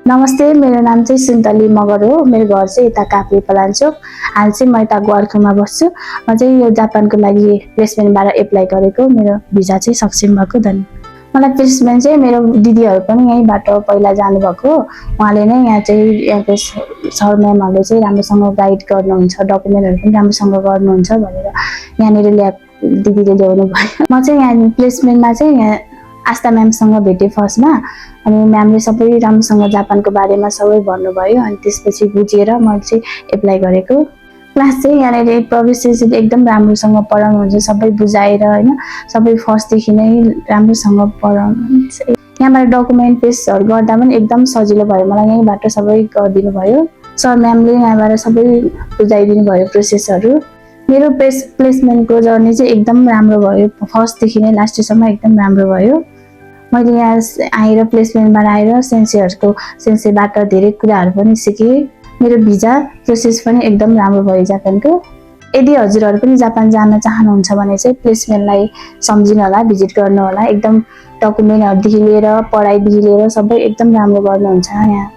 नमस्ते, मेरो नाम चाहिँ सुन्तली मगर हो। मेरो घर चाहिँ यता काभ्रे पलाञ्चोक। हाल चाहिँ म यता ग्वालखुमा बस्छु। म चाहिँ यो जापानको लागि प्लेसमेन्टबाट एप्लाई गरेको। मेरो भिजा चाहिँ सक्सेस भएको। धन्यवाद। मलाई प्लेसमेन्ट चाहिँ मेरो दिदीहरू पनि यहीँबाट पहिला जानुभएको। उहाँले नै यहाँ चाहिँ यहाँको सर म्यामहरूले चाहिँ राम्रोसँग गाइड गर्नुहुन्छ, डकुमेन्टहरू पनि राम्रोसँग गर्नुहुन्छ भनेर यहाँनिर दिदीले ल्याउनु भयो। म चाहिँ यहाँ प्लेसमेन्टमा चाहिँ यहाँ आस्था म्यामसँग भेटेँ फर्स्टमा। अनि म्यामले सबै राम्रोसँग जापानको बारेमा सबै भन्नुभयो। अनि त्यसपछि बुझेर मैले चाहिँ एप्लाई गरेको। क्लास चाहिँ यहाँनिर प्रोफेसर एकदम राम्रोसँग पढाउनुहुन्छ, सबै बुझाएर होइन, सबै फर्स्टदेखि नै राम्रोसँग पढाउनुहुन्छ। यहाँबाट डकुमेन्ट पेसहरू गर्दा पनि एकदम सजिलो भयो। मलाई यहीँबाट सबै गरिदिनु भयो। सर म्यामले यहाँबाट सबै बुझाइदिनु भयो प्रोसेसहरू। मेरो प्लेसमेन्टको जर्नी चाहिँ एकदम राम्रो भयो। फर्स्टदेखि नै लास्टसम्म एकदम राम्रो भयो। मैले यहाँ आएर प्लेसमेन्टबाट आएर सेन्सेबाट धेरै कुराहरू पनि सिकेँ। मेरो भिजा प्रोसेस पनि एकदम राम्रो भयो जापानको। यदि हजुरहरू पनि जापान जान चाहनुहुन्छ भने चाहिँ प्लेसमेन्टलाई सम्झिनु होला, भिजिट गर्नु होला। एकदम डकुमेन्टहरूदेखि लिएर पढाइदेखि लिएर सबै एकदम राम्रो गर्नुहुन्छ यहाँ।